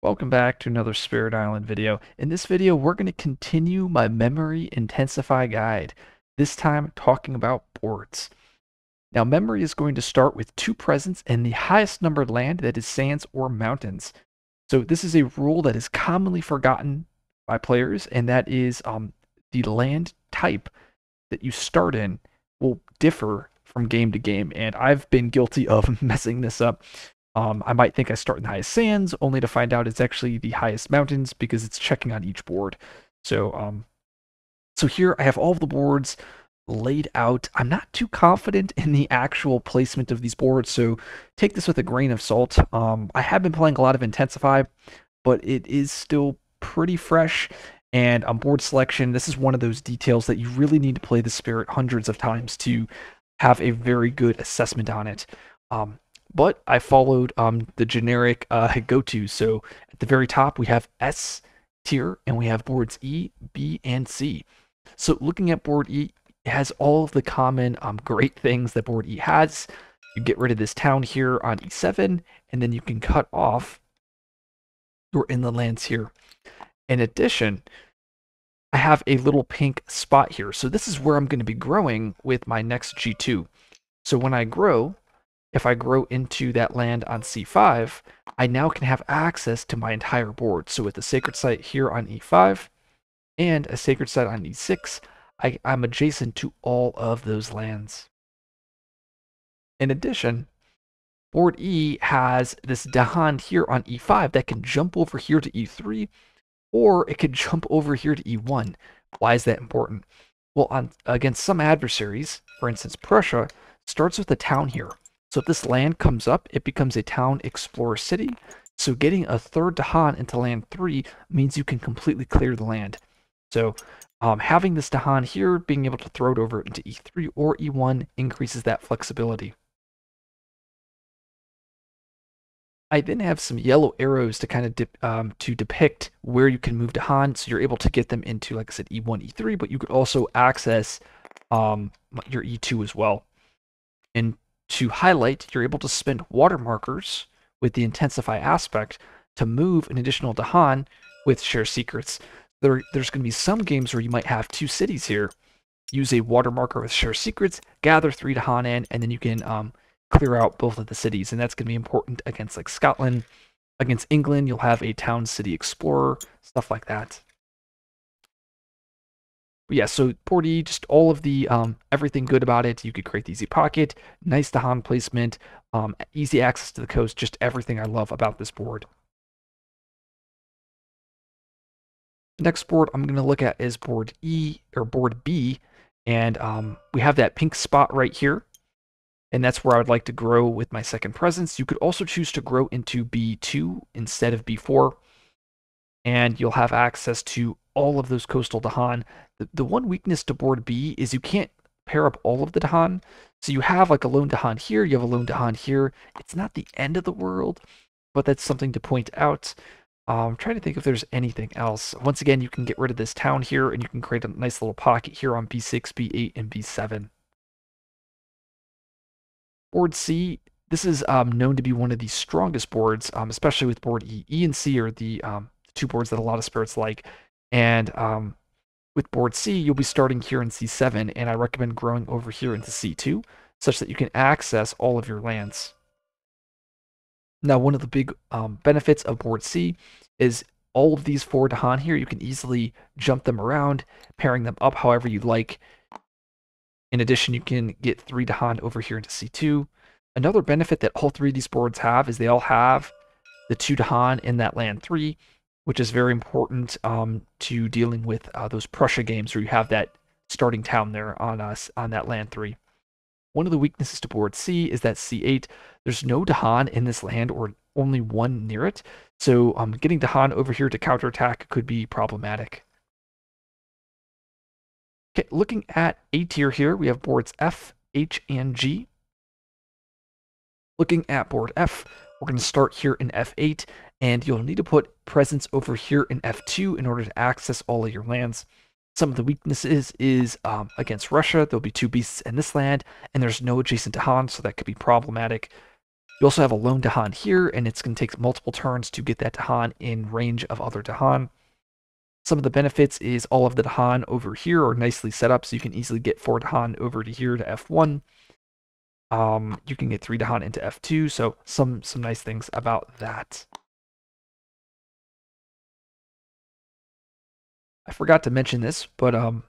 Welcome back to another Spirit Island video. In this video, we're going to continue my Memory Intensify guide, this time talking about boards. Now, memory is going to start with 2 presents and the highest numbered land that is sands or mountains. So this is a rule that is commonly forgotten by players, and that is the land type that you start in will differ from game to game, and I've been guilty of messing this up. I might think I start in the highest sands, only to find out it's actually the highest mountains because it's checking on each board. So here I have all of the boards laid out. I'm not too confident in the actual placement of these boards, so take this with a grain of salt. I have been playing a lot of Intensify, but it is still pretty fresh. And on board selection, this is one of those details that you really need to play the Spirit hundreds of times to have a very good assessment on it. But I followed the generic go-to. So at the very top, we have S tier, and we have boards E, B, and C. So looking at board E, it has all of the common great things that board E has. You get rid of this town here on E7, and then you can cut off your inland lands here. In addition, I have a little pink spot here. So this is where I'm going to be growing with my next G2. So when I grow, if I grow into that land on C5, I now can have access to my entire board. So with a sacred site here on E5 and a sacred site on E6, I'm adjacent to all of those lands. In addition, board E has this Dahan here on E5 that can jump over here to E3, or it could jump over here to E1. Why is that important? Well, against some adversaries, for instance, Prussia starts with a town here. So if this land comes up, it becomes a town explorer city. So getting a third Dahan into land 3 means you can completely clear the land. So having this Dahan here, being able to throw it over into E3 or E1 increases that flexibility. I then have some yellow arrows to kind of to depict where you can move Dahan, so you're able to get them into, like I said, E1, E3, but you could also access your E2 as well. And to highlight, you're able to spend water markers with the Intensify aspect to move an additional Dahan with Share Secrets. There's going to be some games where you might have 2 cities here. Use a water marker with Share Secrets, gather 3 Dahan in, and then you can clear out both of the cities. And that's going to be important against like Scotland. Against England, you'll have a town city explorer, stuff like that. But yeah, so board E, just all of the everything good about it. You could create the easy pocket, nice Dahan placement, easy access to the coast, just everything I love about this board. The next board I'm going to look at is board E, or board B, and we have that pink spot right here, and that's where I would like to grow with my second presence. You could also choose to grow into B2 instead of B4, and you'll have access to all of those coastal Dahan. The one weakness to board B is you can't pair up all of the Dahan. So you have like a lone Dahan here, you have a lone Dahan here. It's not the end of the world, but that's something to point out. I'm trying to think if there's anything else. Once again, you can get rid of this town here, and you can create a nice little pocket here on B6, B8, and B7. Board C, this is known to be one of the strongest boards, especially with board E. E and C are the 2 boards that a lot of spirits like. And with board C, you'll be starting here in C7, and I recommend growing over here into C2, such that you can access all of your lands. Now, one of the big benefits of board C is all of these 4 Dahan here, you can easily jump them around, pairing them up however you like. In addition, you can get 3 Dahan over here into C2. Another benefit that all 3 of these boards have is they all have the 2 Dahan in that land 3, which is very important to dealing with those Prussia games where you have that starting town there on that land 3. One of the weaknesses to board C is that C8, there's no Dahan in this land or only 1 near it, so getting Dahan over here to counterattack could be problematic. Okay, looking at A tier here, we have boards F, H, and G. Looking at board F, we're going to start here in F8, and you'll need to put presence over here in F2 in order to access all of your lands. Some of the weaknesses is against Russia, there'll be 2 beasts in this land, and there's no adjacent Dahan, so that could be problematic. You also have a lone Dahan here, and it's going to take multiple turns to get that Dahan in range of other Dahan. Some of the benefits is all of the Dahan over here are nicely set up, so you can easily get 4 Dahan over to here to F1. You can get 3 Dahan into F2, so some nice things about that. I forgot to mention this, but on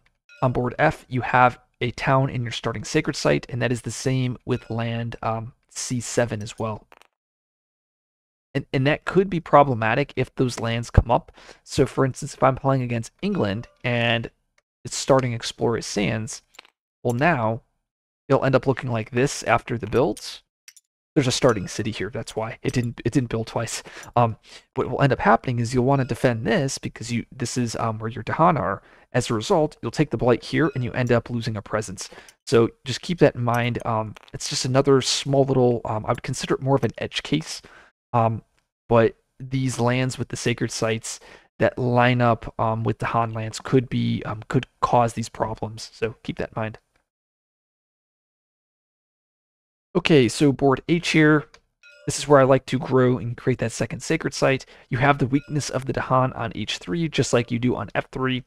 board F, you have a town in your starting sacred site, and that is the same with land C7 as well. And that could be problematic if those lands come up. So, for instance, if I'm playing against England and it's starting Explorers Sands, well, now it'll end up looking like this after the builds. There's a starting city here. That's why it didn't build twice. What will end up happening is you'll want to defend this because this is where your Dahan are. As a result, you'll take the blight here and you end up losing a presence. So just keep that in mind. It's just another small little. I would consider it more of an edge case. But these lands with the sacred sites that line up with Dahan lands could cause these problems. So keep that in mind. Okay, so board H here, this is where I like to grow and create that second sacred site. You have the weakness of the Dahan on H3, just like you do on F3.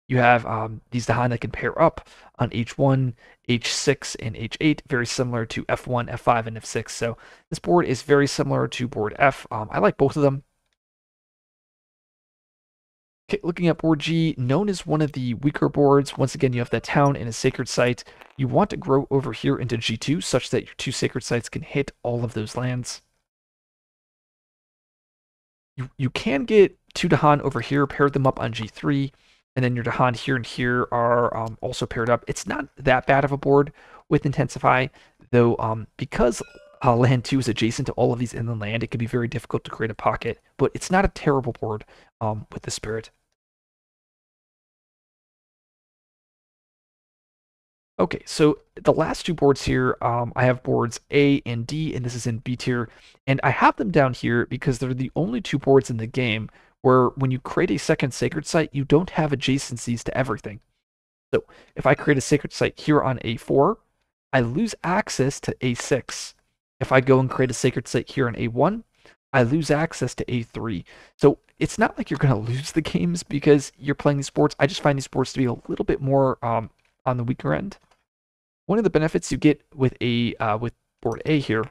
You have these Dahan that can pair up on H1, H6, and H8, very similar to F1, F5, and F6. So this board is very similar to board F. I like both of them. Okay, looking at board G, known as one of the weaker boards. Once again, you have that town and a sacred site. You want to grow over here into G2 such that your 2 sacred sites can hit all of those lands. You can get 2 Dahan over here, pair them up on G3, and then your Dahan here and here are also paired up. It's not that bad of a board with Intensify, though because land 2 is adjacent to all of these inland land, it can be very difficult to create a pocket, but it's not a terrible board with the Spirit. Okay, so the last 2 boards here, I have boards A and D, and this is in B tier, and I have them down here because they're the only 2 boards in the game where when you create a second sacred site, you don't have adjacencies to everything. So if I create a sacred site here on A4, I lose access to A6. If I go and create a sacred site here on A1, I lose access to A3. So it's not like you're going to lose the games because you're playing these boards. I just find these boards to be a little bit more on the weaker end. One of the benefits you get with with board A here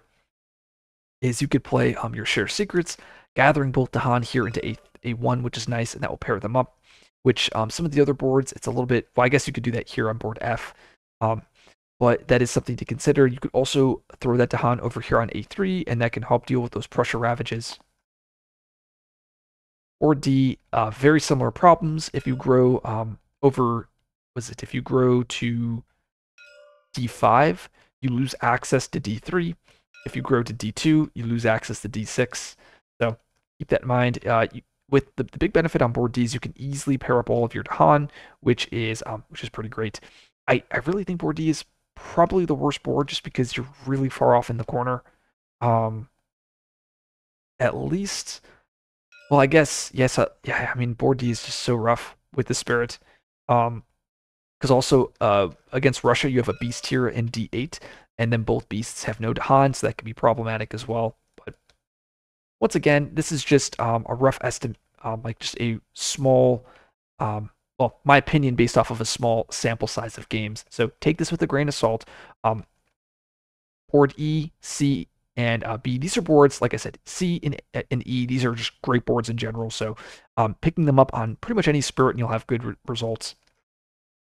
is you could play your share secrets, gathering both Dahan here into A1, which is nice, and that will pair them up. Which some of the other boards, it's a little bit. Well, I guess you could do that here on board F, but that is something to consider. You could also throw that Dahan over here on A3, and that can help deal with those Prussia ravages. Or D, very similar problems. If you grow if you grow to D5, you lose access to D3. If you grow to D2, you lose access to D6. So keep that in mind. With the big benefit on board D is you can easily pair up all of your Dahan, which is pretty great. I really think board D is probably the worst board just because you're really far off in the corner. At least, well, I guess yes. Yeah, I mean board D is just so rough with the Spirit. Because also against Russia, you have a beast here in D8, and then both beasts have no Dahan, so that could be problematic as well. But once again, this is just a rough estimate, like just a small, well, my opinion based off of a small sample size of games. So take this with a grain of salt. Board E, C, and B. These are boards, like I said, C and E. These are just great boards in general. So picking them up on pretty much any Spirit, and you'll have good results.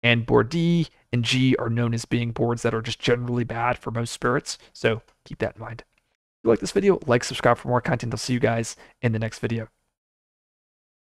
And board D and G are known as being boards that are just generally bad for most Spirits, so keep that in mind. If you like this video, like, subscribe for more content. I'll see you guys in the next video.